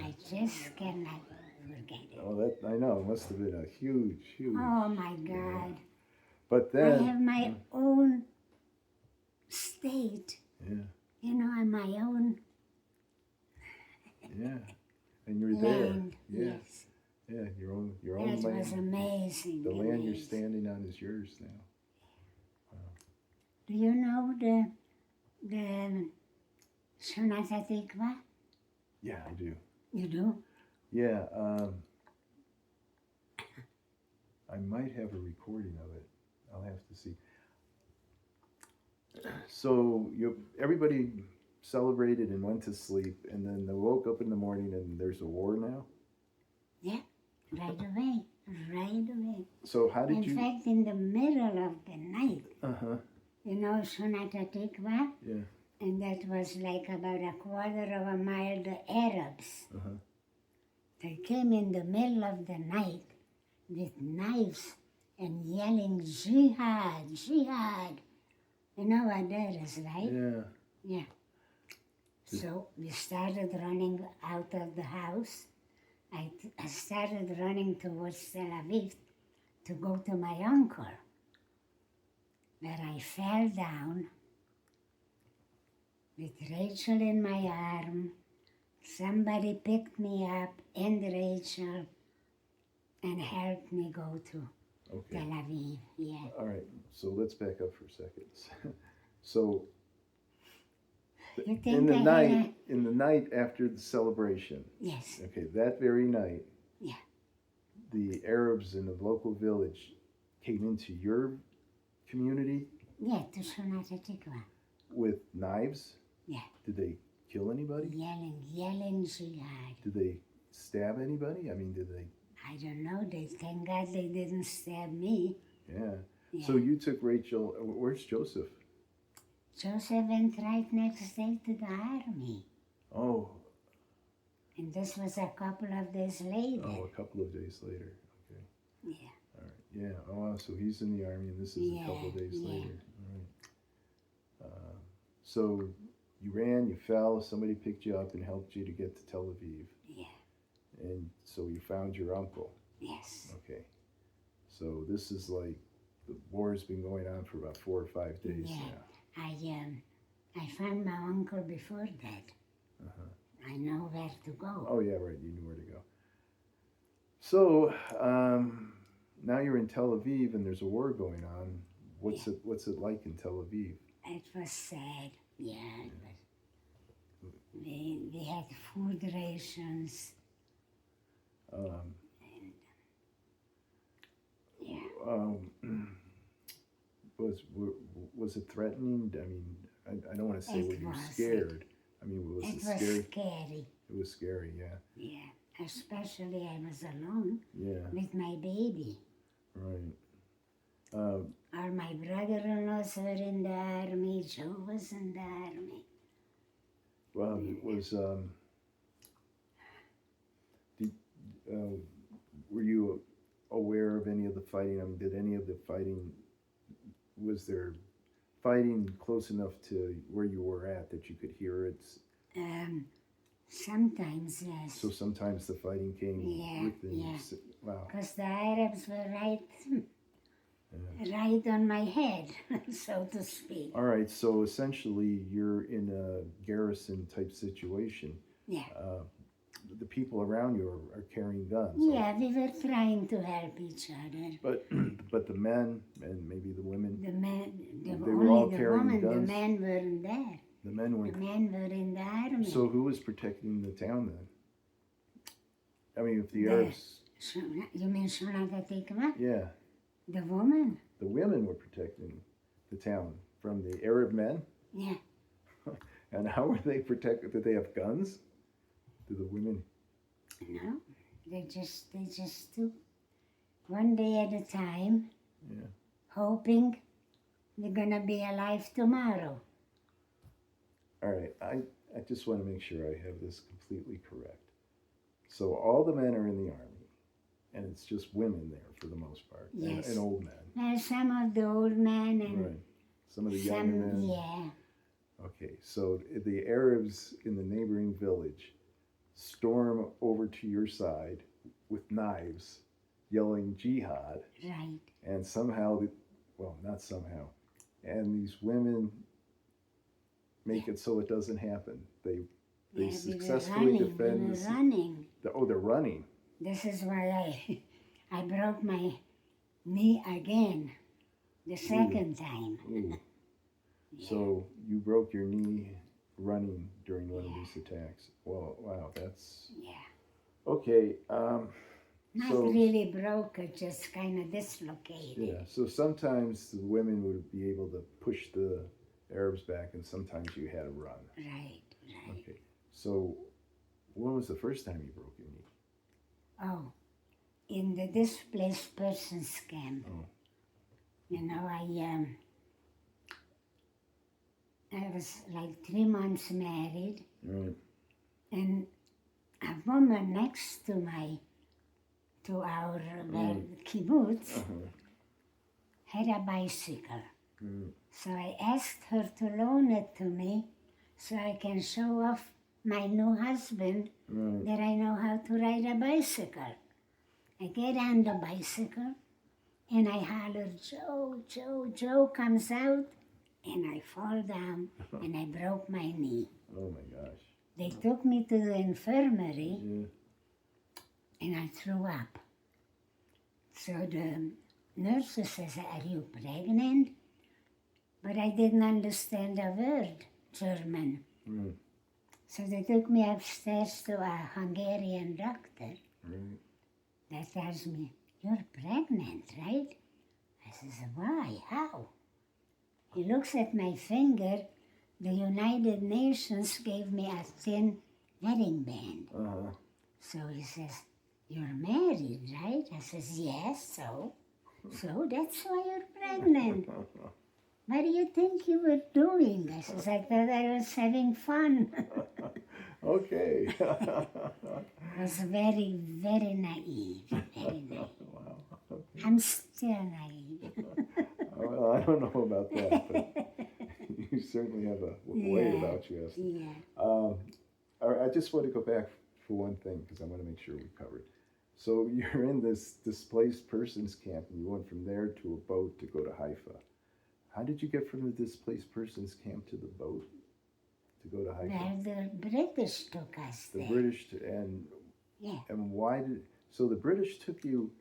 I just cannot forget it. Oh, that I know. It must have been a huge. Oh my God. But I then, have my own state, yeah, you know, and my own yeah, and you're there. land. Yeah, Yes. yeah, your own That land. was amazing. The land you're amazing. standing on is yours now. Do you know the Shonat Hatikva? Yeah, I do. You do? Yeah, I might have a recording of it. I'll have to see. So everybody celebrated and went to sleep, and then they woke up in the morning, and there's a war now. Yeah, right away, right away. So how did In you? fact, in the middle of the night, Uh-huh. you know Shonat Hatikva? Yeah. And that was like about a quarter of a mile, the Arabs. Uh-huh. They came in the middle of the night with knives and yelling, jihad, jihad. You know what that is, right? Yeah. Yeah. So we started running out of the house. I started running towards Tel Aviv to go to my uncle, where I fell down with Rachel in my arm. Somebody picked me up and Rachel and helped me go to Okay. Tel Aviv. Yeah. All right. So let's back up for a second. So You think in the I had night, in the night after the celebration, Yes. okay, that very night, Yeah. the Arabs in the local village came into your community Yeah, to Shonat Hatikva. with knives. Yeah. Did they kill anybody? Yelling jihad. Did they stab anybody? I mean, did they? I don't know. Thank God they didn't stab me. Yeah. Yeah. So you took Rachel. Where's Joseph? Joseph went right next day to the army. Oh, And this was a couple of days later. a couple of days later. Okay. Yeah. All right. Yeah. Oh, wow. So he's in the army, and this is a couple of days Yeah. later. All right. So you ran, you fell, somebody picked you up and helped you to get to Tel Aviv, Yeah. and so you found your uncle. Yes. Okay. So this is like the war's been going on for about 4 or 5 days Yeah. now. I found my uncle before that. Uh-huh. I know where to go. Oh yeah, right. You knew where to go. So now you're in Tel Aviv, and there's a war going on. What's it like in Tel Aviv? It was sad. Yeah. But we had food rations. Um, Yeah. Was it threatening? I mean, I don't want to say It were you was. scared. I mean, was It it was scary? scary. It was scary, yeah. Yeah. Especially I was alone Yeah, with my baby. right. All my brother-in-laws were in the army. Joe was in the army. Well, it was, did, were you aware of any of the fighting? I mean, did any of the fighting, was there fighting close enough to where you were at that you could hear it? Sometimes, yes. So sometimes the fighting came Yeah, within, yeah. wow. Because the Arabs were right Yeah. right on my head, so to speak. All right, so essentially you're in a garrison type situation. Yeah. The people around you are carrying guns. Yeah, we were trying to help each other. But the men and maybe the women, The men, they were all only the carrying women, the guns? men weren't there. the men were. The men were in the army. So who was protecting the town then? I mean, if the The- Arabs, You mean Shonata Tikva? yeah, The woman? the women were protecting the town from the Arab men. Yeah. And how were they protected? Did they have guns? Did the women? No, they just took one day at a time, Yeah. hoping we're gonna be alive tomorrow. All right, I just want to make sure I have this completely correct. So all the men are in the army, and it's just women there for the most part, Yes. and old men. Well, some of the old men and Right. Some of the younger men. yeah. Okay, so the Arabs in the neighboring village storm over to your side with knives, yelling jihad, Right. and somehow, well, not somehow, and these women make it so it doesn't happen. They Yeah, successfully we were defend running. We were the running. they're running. This is why I broke my knee again, the second time. Ooh. Yeah. So you broke your knee running during one of these attacks. Well, wow, that's Yeah. okay. Not So- really broke, it just kind of dislocated. Yeah, so sometimes the women would be able to push the Arabs back, and sometimes you had to run. Right, right. Okay, so when was the first time you broke your knee? Oh, in the displaced persons camp. Oh. You know, I was like 3 months married, Right. and a woman next to our kibbutz Uh-huh. had a bicycle. Mm. So I asked her to loan it to me so I can show off my new husband Right. that I know how to ride a bicycle. I get on the bicycle and I holler, Joe, Joe, Joe comes out, and I fall down and I broke my knee. Oh my gosh. They took me to the infirmary Yeah. and I threw up. So the nurse says, are you pregnant? But I didn't understand a word German. Right. So they took me upstairs to a Hungarian doctor Right. that tells me, you're pregnant, right? I says, why? How? He looks at my finger. The United Nations gave me a thin wedding band. Uh-huh. So he says, you're married, right? I says, yes, so? So that's why you're pregnant. What do you think you were doing? I says, I thought I was having fun. Okay. I was very, very naive. Very naive. Wow. I'm still naive. Well, I don't know about that, but you certainly have a way Yeah. about you, Esther. Yeah. All right, I just want to go back for one thing because I want to make sure we covered. So you're in this displaced persons camp, and you went from there to a boat to go to Haifa. How did you get from the displaced persons camp to the boat to go to Haifa? Well, the British took us The there. British Yeah. and why did so the British took you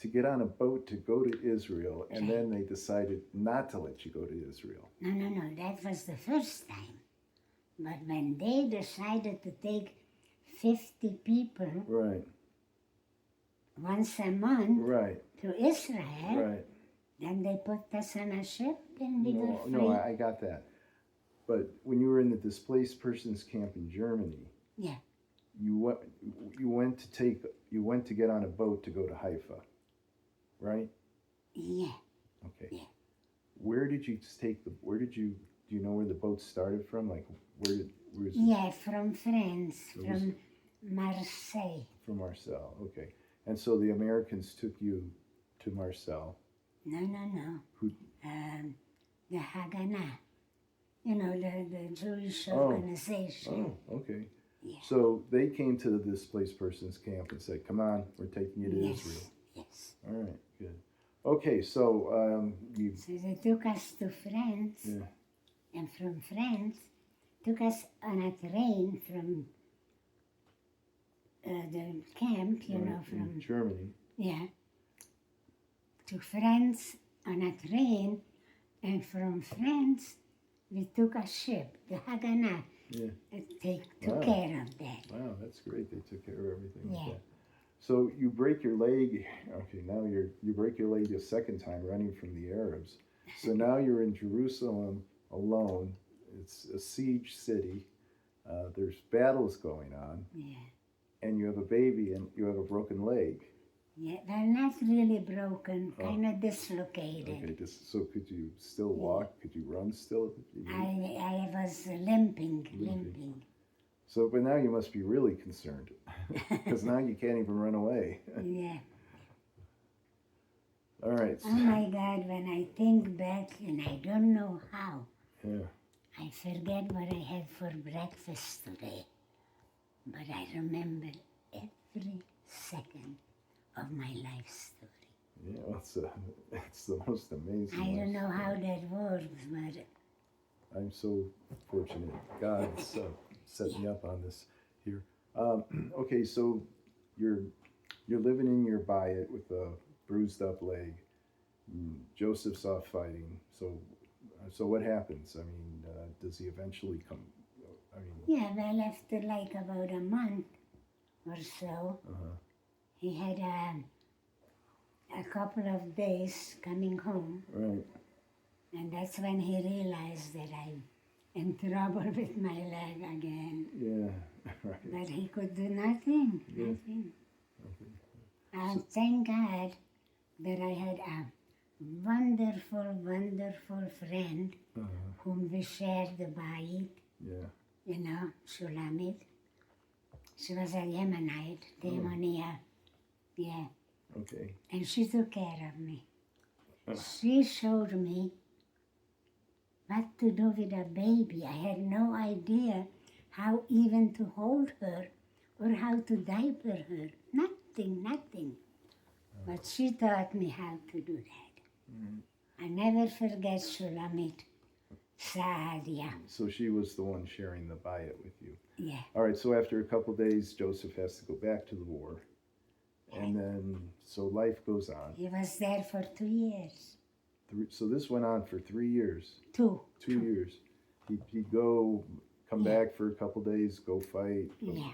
to get on a boat to go to Israel, and then they decided not to let you go to Israel. No, that was the first time. But when they decided to take 50 people Right, once a month right, to Israel, right. then they put us on a ship and we were free. No, I got that. But when you were in the displaced persons camp in Germany, Yeah. you went to get on a boat to go to Haifa, right? Yeah. Okay. Yeah. Where did you do you know where the boat started from? Like, where was it? Yeah, from France, It was- from Marseille. From Marselle, okay. And so the Americans took you to Marselle. No. Who? The Hagana. You know, the Jewish Oh. organization. Oh, okay. Yeah. So they came to the displaced persons camp and said, come on, we're taking you to Yes. Israel. Yes. All right, good. Okay, so you... So they took us to France. Yeah. And from France, took us on a train from the camp, you know, in from, Germany. yeah, to France on a train, and from France, we took a ship, the Hagana. Yeah. Took Wow. care of that. Wow, that's great. They took care of everything like Yeah. that. So you break your leg. Okay, now you break your leg a second time running from the Arabs. So now you're in Jerusalem alone. It's a siege city. There's battles going on, Yeah. and you have a baby and you have a broken leg. Yeah, well, not really broken, Oh. kind of dislocated. Okay, so could you still walk? Could you run still? I was limping. So, but now you must be really concerned because now you can't even run away. Yeah. All right. Oh my God, when I think back, and I don't know how, Yeah. I forget what I had for breakfast today. But I remember every second of my life story. Yeah, well, it's the most amazing. I don't know life how story. that works, but I'm so fortunate. God set me up on this here. Okay, so you're living in your bayit with a bruised up leg. Joseph's off fighting. So what happens? I mean, does he eventually come? I mean, yeah, well, after like about a month or so, he had a couple of days coming home, right. and that's when he realized that I'm in trouble with my leg again. Yeah, right. But he could do nothing, Yeah. nothing. Thank God that I had a wonderful friend whom we shared the bayit, Yeah. you know, Shulamit. She was a Yemenite, Demonia, yeah, Okay. and she took care of me. She showed me what to do with a baby. I had no idea how even to hold her or how to diaper her. Nothing. But she taught me how to do that. I never forget Shulamit Saadia. So she was the one sharing the bayit with you. Yeah. All right, so after a couple days, Joseph has to go back to the war. And then, so life goes on. He was there for 2 years. So this went on for 3 years. 2. 2 years. He'd go, come back for a couple days, go fight. Yeah.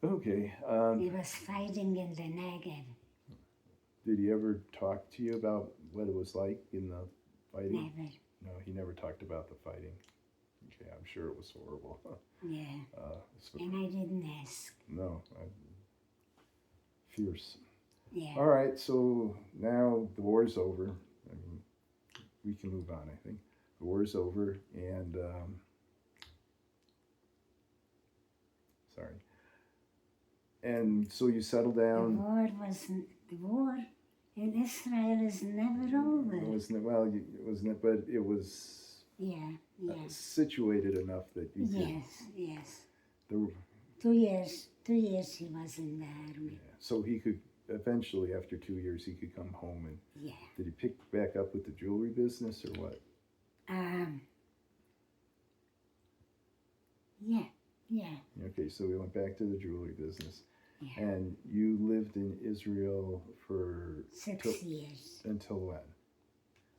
Okay. He was fighting in the Negev. Did he ever talk to you about what it was like in the fighting? Never. No, he never talked about the fighting. Okay, I'm sure it was horrible. Yeah. So- And I didn't ask. no, fierce. Yeah. All right, so now the war's over. I mean, we can move on, I think. The war's over, and sorry. And so you settle down. The war in Israel is never over. It wasn't well. It wasn't, but it was Yeah. situated enough that you could. Yes. There were, 2 years. 2 years he was in the army. so he could eventually, after 2 years, he could come home. And Yeah. did he pick back up with the jewelry business or what? Yeah. Okay, so we went back to the jewelry business. Yeah. And you lived in Israel for 6 years. until when?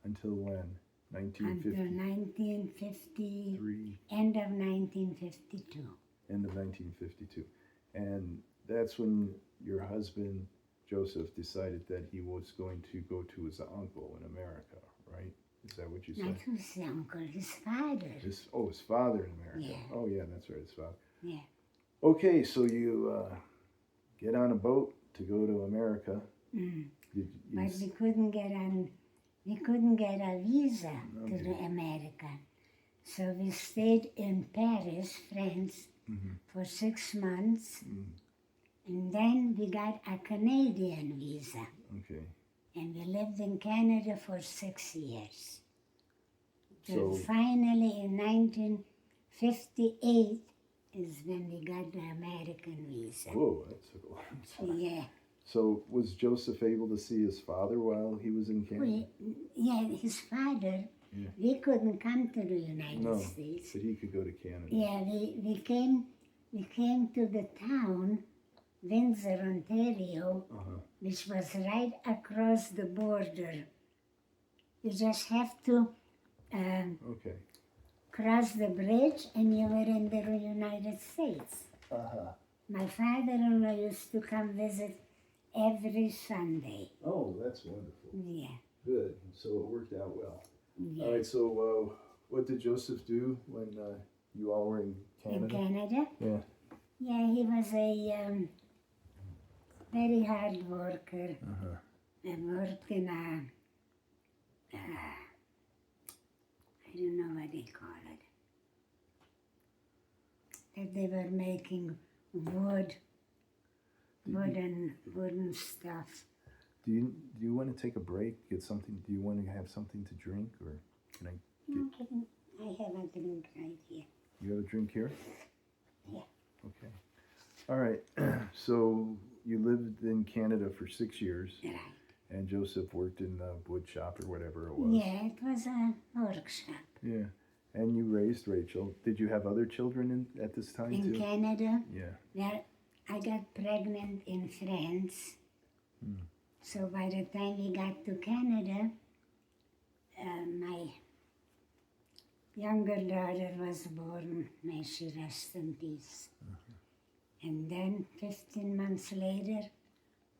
Until when? Until 1953. 1950, end of 1952. End of 1952. And that's when your husband, Joseph, decided that he was going to go to his uncle in America, right? Is that what you said? Not his uncle, his father. His father in America. Yeah. Oh, yeah, that's right, his father. Yeah. Okay, so you get on a boat to go to America. Mm. You But we couldn't get a visa to Okay. the America. So we stayed in Paris, France, for 6 months. And then we got a Canadian visa. Okay. And we lived in Canada for 6 years. Till So, finally in 1958 is when we got the American visa. whoa, that took a long time. Yeah. So was Joseph able to see his father while he was in Canada? His father, Yeah. we couldn't come to the United No, States. but he could go to Canada. Yeah, we came to the town, Windsor, Ontario, which was right across the border. You just have to Okay. cross the bridge and you were in the United States. My father-in-law used to come visit every Sunday. Oh, that's wonderful. Yeah. Good. So it worked out well. Yeah. All right. So what did Joseph do when you all were in Canada? In Canada? Yeah. Yeah, he was a very hard worker. And worked in a, I don't know what they call it. That they were making wooden stuff. Do you want to take a break? Get something? Do you want to have something to drink, or can I? No kidding. I have a drink right here. You have a drink here? Yeah. Okay. All right. So you lived in Canada for 6 years, Right. and Joseph worked in the wood shop or whatever it was. Yeah, it was a workshop. Yeah. And you raised Rachel. Did you have other children at this time In too? Canada, Yeah. well, I got pregnant in France. So by the time we got to Canada, my younger daughter was born. May she rest in peace. And then 15 months later,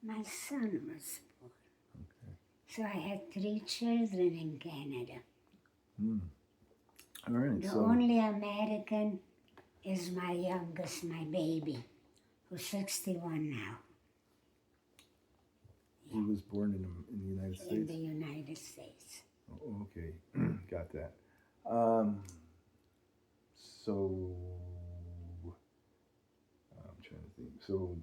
my son was born. Okay. So I had 3 children in Canada. All right. The So only American is my youngest, my baby, who's 61 now. he was born in the United In States. the United States. Oh, okay. Got that. So I'm trying to think. So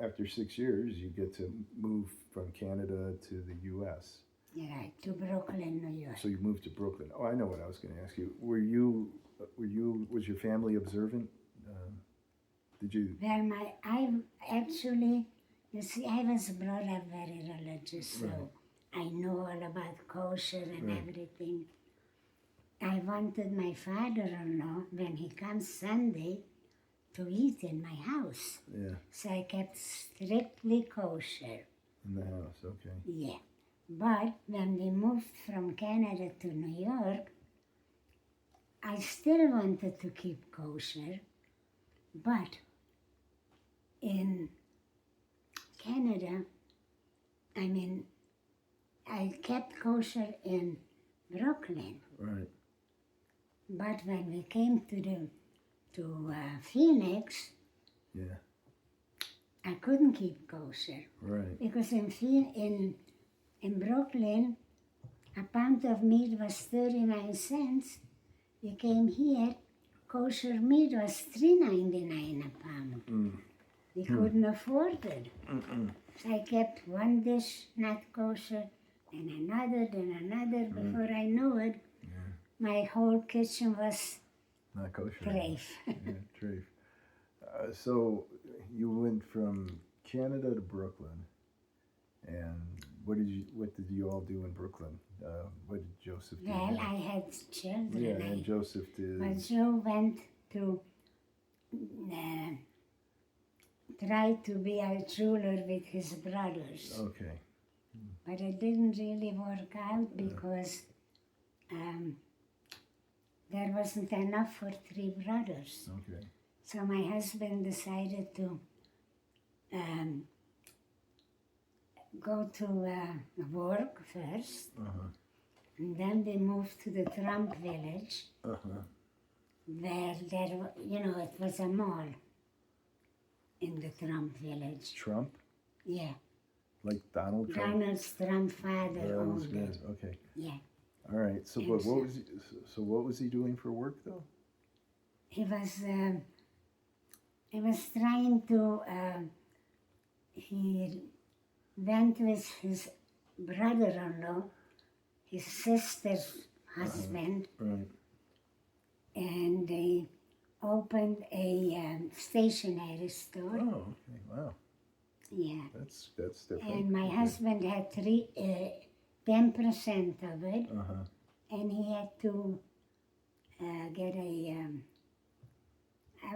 after 6 years, you get to move from Canada to the U.S. Yeah, right, to Brooklyn, New York. So you moved to Brooklyn. Oh, I know what I was going to ask you. Was your family observant? Did you? Well, you see, I was brought up very religious, so Right. I know all about kosher and Right. everything. I wanted my father-in-law, when he comes Sunday, to eat in my house. Yeah, So I kept strictly kosher. in the house. Okay. Yeah. But when we moved from Canada to New York, I still wanted to keep kosher, but in Canada, I kept kosher in Brooklyn, Right. but when we came to Pheonix, Yeah. I couldn't keep kosher Right. because in Brooklyn, a pound of meat was 39 cents. We came here, kosher meat was $3.99 a pound. We couldn't afford it. So I kept one dish not kosher, then another. Before I knew it, my whole kitchen was Not kosher. treif. Yeah, treif. So you went from Canada to Brooklyn, and what did you all do in Brooklyn? What did Joseph do? Well, there? I had children. Yeah, and Joseph did. But Joe went to try to be a jeweler with his brothers. Okay. But it didn't really work out because there wasn't enough for 3 brothers. Okay. So my husband decided to go to work first And then we moved to the Trump village, where there, it was a mall in the Trump village. Trump? Yeah. Like Donald Trump? Donald Trump's father owned it. Okay. Yeah. All right. So And what was he doing for work though? He was trying to, he went with his brother-in-law, his sister's husband, Right. and they opened a stationery store. Oh, okay. Wow. Yeah. That's different. And my Okay. husband had 10% of it, and he had to get a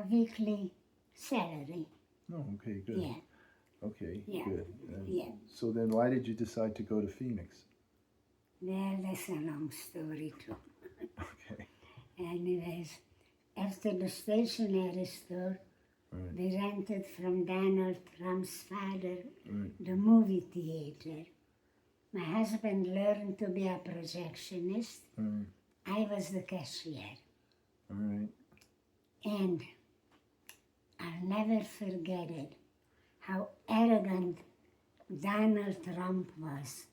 weekly salary. Oh, okay, good. Yeah. Okay, Yeah. good. Yeah. So then why did you decide to go to Pheonix? Well, that's a long story too. Okay. Anyways, after the stationery store, Right. we rented from Donald Trump's father Right. the movie theater. My husband learned to be a projectionist. Right. I was the cashier. All right. And I'll never forget it, how arrogant Donald Trump was.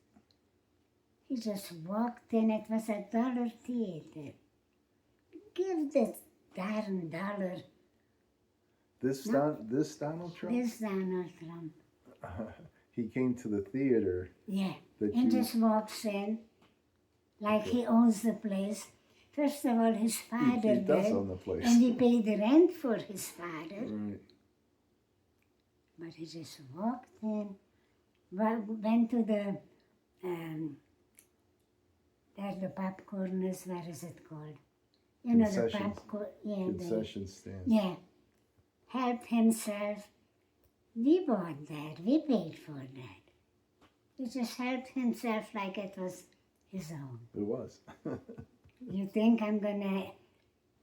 He just walked in, it was a dollar theater. Give the darn dollar. This Donald Trump? This Donald Trump. He came to the theater. Yeah, That and you- just walks in like he owns the place. First of all, his father He does did, own the place. and he paid the rent for his father. Right. But he just walked in, went to the, there the popcorn is, what is it called? You know, the Concessions. popcorn, yeah, Concession stand. yeah. Helped himself. We bought that, we paid for that. He just helped himself like it was his own. It was. You think I'm gonna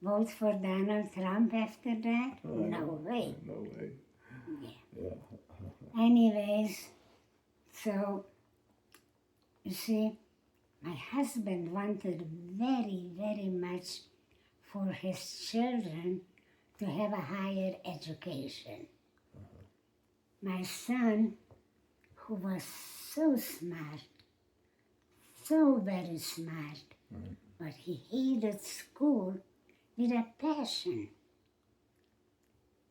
vote for Donald Trump after that? Oh, No way. No way. Yeah. Yeah. Anyways, so, you see, my husband wanted very, very much for his children to have a higher education. My son, who was so smart, so very smart, but he hated school with a passion.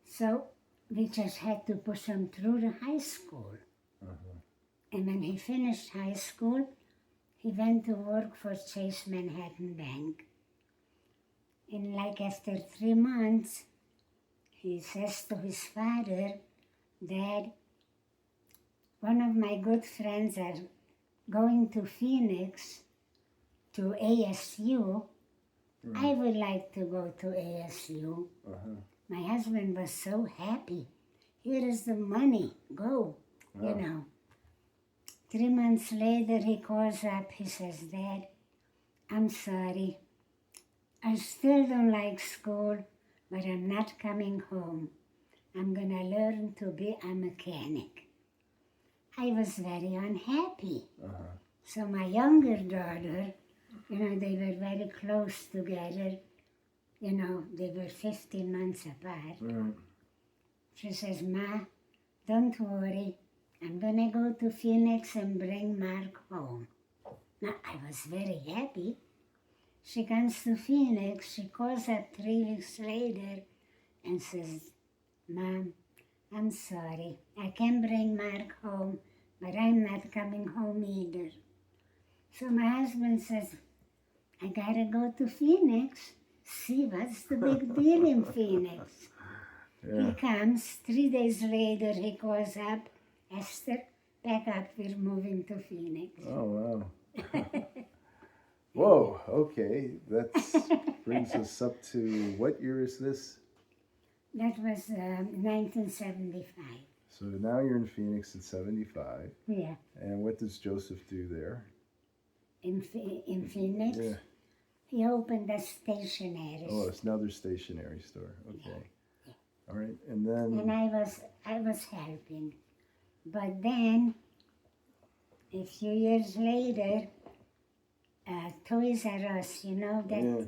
So we just had to push him through the high school. And when he finished high school, he went to work for Chase Manhattan Bank. And like after 3 months, he says to his father, Dad, one of my good friends are going to Pheonix, to ASU. I would like to go to ASU. My husband was so happy. Here is the money, go, you know. 3 months later, he calls up, he says, Dad, I'm sorry. I still don't like school, but I'm not coming home. I'm gonna learn to be a mechanic. I was very unhappy. So my younger daughter, you know, they were very close together. You know, they were 15 months apart. She says, Ma, don't worry. I'm gonna go to Pheonix and bring Mark home. Now, I was very happy. She comes to Pheonix, she calls up 3 weeks later and says, Mom, I'm sorry. I can bring Mark home, but I'm not coming home either. So my husband says, I gotta go to Pheonix. See, what's the big deal in Pheonix? Yeah. He comes, 3 days later he calls up, Esther, pack up, we're moving to Pheonix. Oh, wow. Whoa, okay. That brings us up to, what year is this? That was 1975. So now you're in Pheonix in 75. Yeah, And what does Joseph do there? in Pheonix. Yeah. He opened a stationery Oh, store. it's another stationery store. Okay. Yeah. All right. And then, And I was helping. But then, a few years later, Toys R Us, you know that Yeah,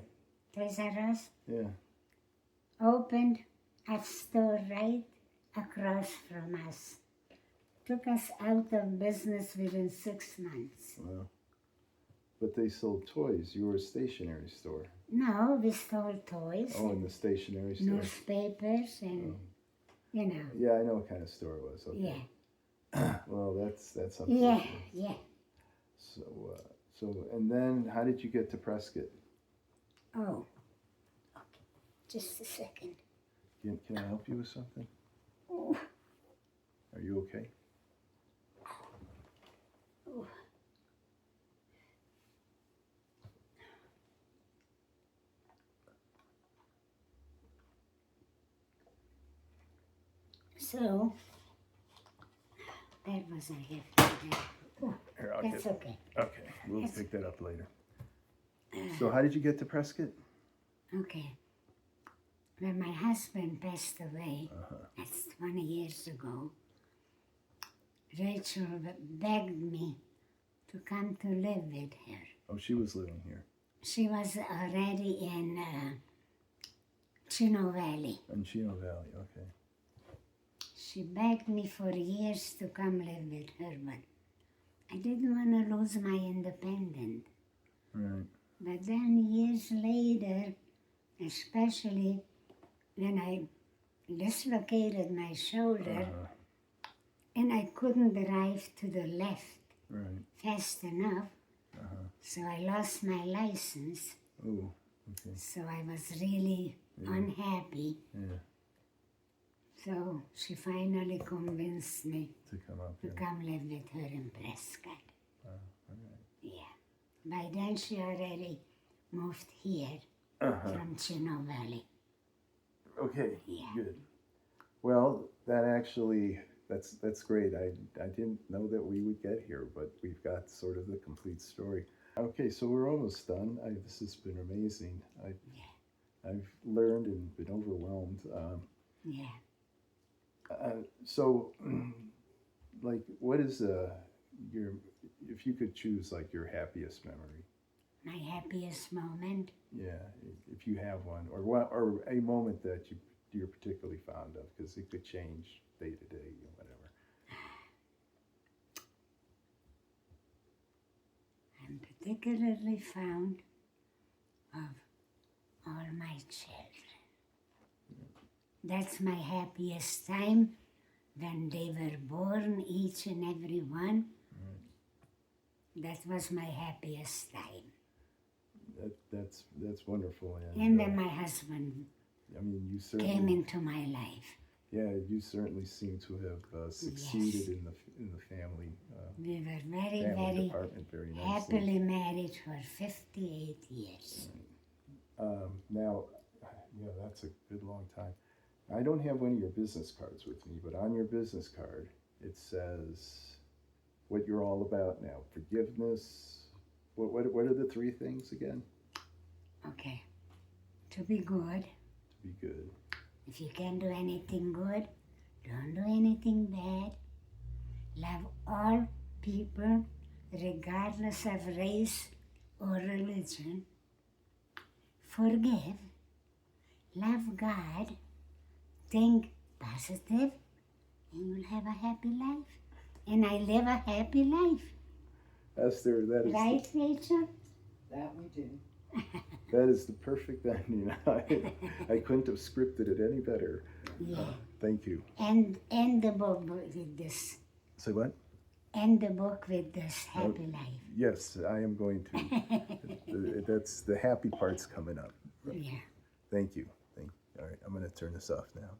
Toys R Us? yeah. Opened a store right across from us. Took us out of business within 6 months. Wow. But they sold toys. You were a stationery store. No, we sold toys Oh, in and the stationery store. newspapers and, Oh. you know. Yeah, I know what kind of store it was. Okay. Yeah, Well, that's yeah, unfortunate. yeah. So, and then how did you get to Prescott? Oh, okay. Just a second. Can I help you with something? Oh, Are you okay? oh. So, that was a hefty day. Oh, Here, I'll that's get. okay. Okay, we'll That's- pick that up later. So, how did you get to Prescott? Okay. When my husband passed away, Uh-huh. that's 20 years ago, Rachel begged me to come to live with her. Oh, she was living here She was already in Chino Valley. in Chino Valley. Okay. She begged me for years to come live with her, but I didn't want to lose my independence. Right. But then years later, especially when I dislocated my shoulder Uh-huh. and I couldn't drive to the left Right. fast enough, Uh-huh. so I lost my license. Oh. Okay. So I was really unhappy. Yeah. So she finally convinced me To come up to here. come live with her in Prescott. All right. Yeah. By then she already moved here Uh-huh. from Chino Valley. Okay. Yeah. Good. Well, that's great. I didn't know that we would get here, but we've got sort of the complete story. Okay, so we're almost done. This has been amazing. I've learned and been overwhelmed. Yeah. So, like, what is your, if you could choose like your happiest memory? My happiest moment? Yeah, if you have one, or a moment that you're particularly fond of, because it could change day to day, or whatever. I'm particularly fond of all my children. That's my happiest time when they were born, each and every one. That was my happiest time. That's wonderful, And then my husband I mean, you came certainly, into my life. yeah, you certainly seem to have succeeded in the family We were very, family very department very nicely. happily married for 58 years. Now, yeah, that's a good long time. I don't have one of your business cards with me, but on your business card, it says what you're all about now. Forgiveness. What are the three things again? Okay. To be good. To be good. If you can do anything good, don't do anything bad. Love all people, regardless of race or religion. Forgive. Love God. Think positive, and you'll have a happy life. And I live a happy life. Esther, Right, Rachel? That we do. that is the perfect ending. I couldn't have scripted it any better. Yeah. Thank you. And end the book with this. Say what? End the book with this happy life. Yes, I am going to. That's the happy part's coming up. Yeah. Thank you. All right, I'm going to turn this off now.